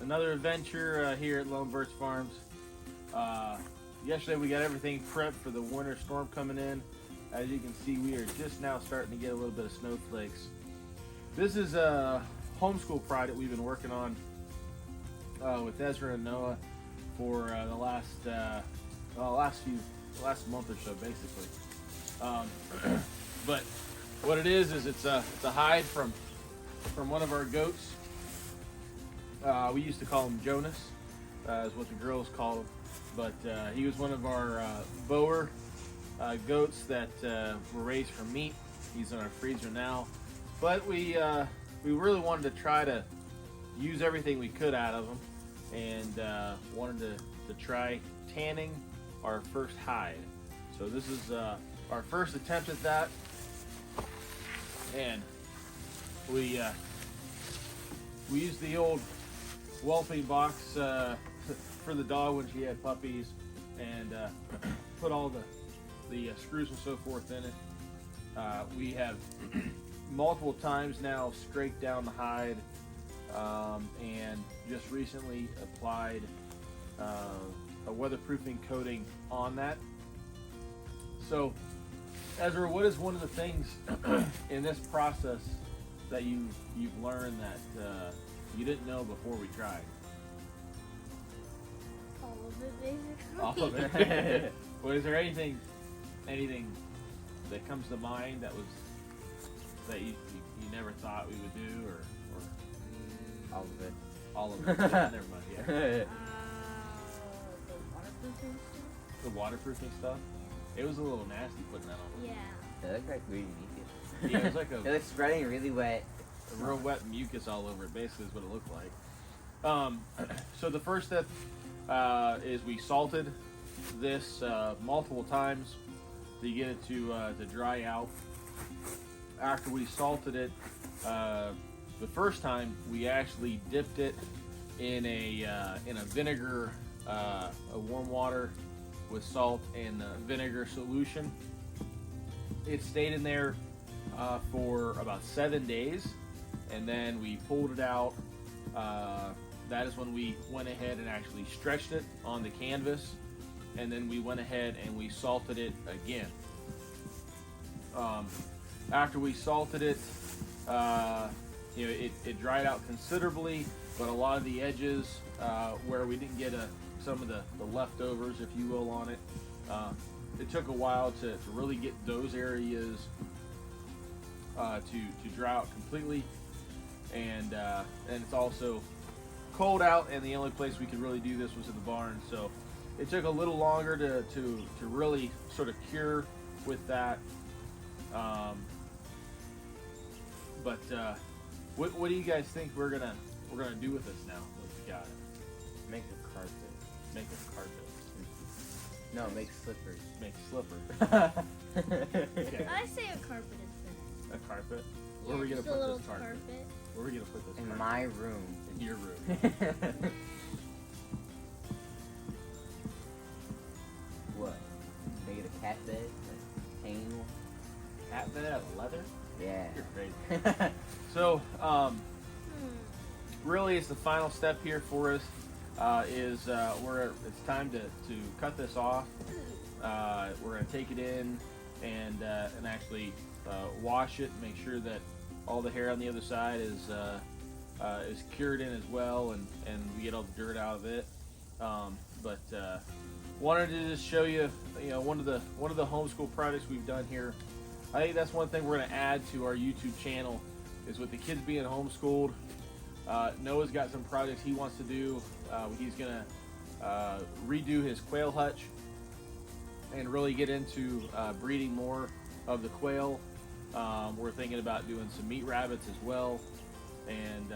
Another adventure here at Lone Birch Farms. Yesterday we got everything prepped for the winter storm coming in. As you can see, we are just now starting to get a little bit of snowflakes. This is a homeschool project we've been working on with Ezra and Noah for the last month or so, basically. But what it is it's a hide from one of our goats. We used to call him Jonas, is what the girls called him. But he was one of our Boer goats that were raised for meat. He's in our freezer now. But we really wanted to try to use everything we could out of him, and wanted to try tanning our first hide. So this is our first attempt at that, and we used the old whelping box for the dog when she had puppies, and put all the screws and so forth in it. We have multiple times now scraped down the hide, and just recently applied a weatherproofing coating on that. So, Ezra, what is one of the things in this process that you've learned that you didn't know before we tried? All of it, basically. All of it. Well, is there anything that comes to mind that you never thought we would do, or all of it? All of it. Never mind. Yeah. The waterproofing stuff. The waterproofing stuff. It was a little nasty putting that on. Yeah. It looked like really mucus. Yeah, it was like It was spreading really wet. a real wet mucus all over it. Basically, is what it looked like. So the first step is we salted this multiple times to get it to dry out. After we salted it, the first time we actually dipped it in a vinegar, a warm water with salt and vinegar solution. It stayed in there for about 7 days, and then we pulled it out. That is when we went ahead and actually stretched it on the canvas, and then we went ahead and we salted it again. After we salted it, it dried out considerably, but a lot of the edges where we didn't get some of the leftovers, if you will, on it, it took a while to really get those areas to dry out completely, and it's also cold out, and the only place we could really do this was in the barn, so it took a little longer to really sort of cure with that. But what do you guys think we're gonna do with this now that we got it? Make a carpet. Make a carpet. No, make slippers. Make slippers. Okay. I say a carpet is better. A carpet. Yeah, Where are we gonna just a put little this carpet? Where are we gonna put this? In carpet? my room. In your room. What? Make it a cat bed? Like hanging one? Cat bed out of leather? Yeah. You're crazy. So, really, it's the final step here for us. It's time to cut this off. We're gonna take it in and actually wash it, make sure that all the hair on the other side is cured in as well, and we get all the dirt out of it. But wanted to just show you, one of the homeschool projects we've done here. I think that's one thing we're gonna add to our YouTube channel, is with the kids being homeschooled. Noah's got some projects he wants to do. He's gonna redo his quail hutch and really get into breeding more of the quail. We're thinking about doing some meat rabbits as well, and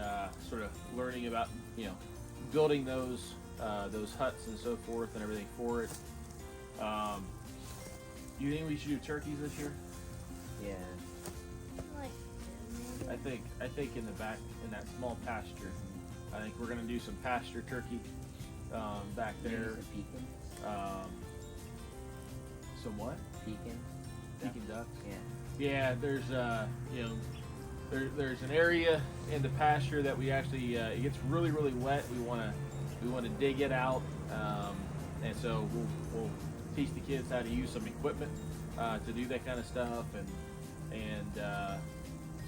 sort of learning about building those huts and so forth and everything for it. You think we should do turkeys this year? Yeah. I think in the back, in that small pasture, I think we're gonna do some pasture turkey back there. Maybe some pecans? Some what? Pecans? Peking ducks. Yeah. Yeah, there's there's an area in the pasture that we actually it gets really wet. We want to dig it out, and so we'll teach the kids how to use some equipment to do that kind of stuff, and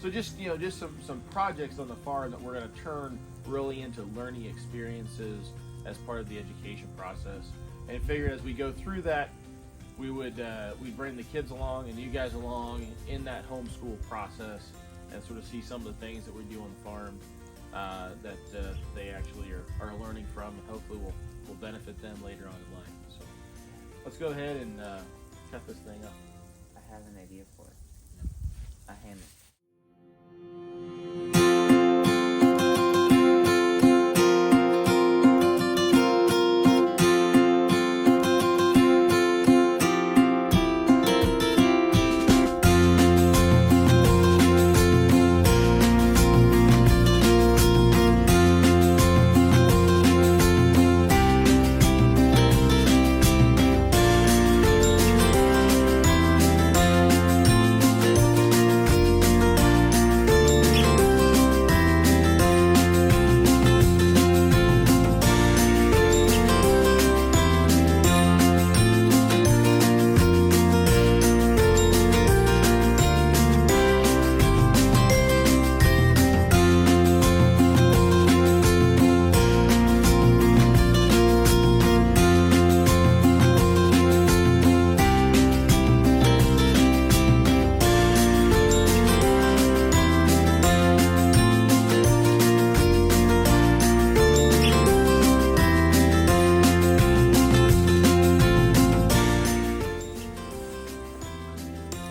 so just some projects on the farm that we're going to turn really into learning experiences as part of the education process. And figured as we go through that, we'd bring the kids along and you guys along in that homeschool process and sort of see some of the things that we do on the farm that they actually are learning from, and hopefully will benefit them later on in life. So let's go ahead and cut this thing up. I have an idea for it. A hammock.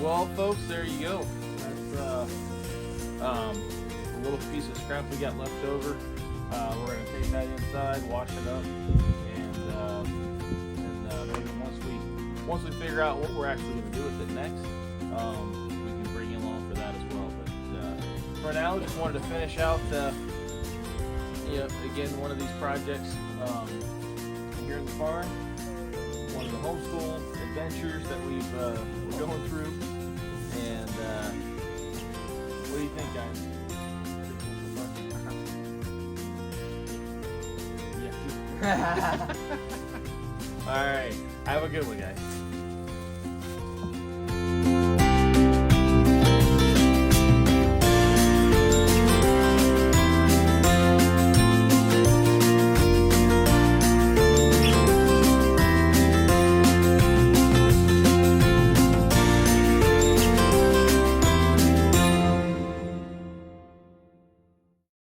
Well, folks, there you go. That's a little piece of scrap we got left over. We're going to take that inside, wash it up, and maybe once we figure out what we're actually going to do with it next, we can bring you along for that as well. But for now, just wanted to finish out, again, one of these projects here in the farm. One of the homeschool adventures that we're going through, and what do you think, guys? Yeah. All right, have a good one, guys.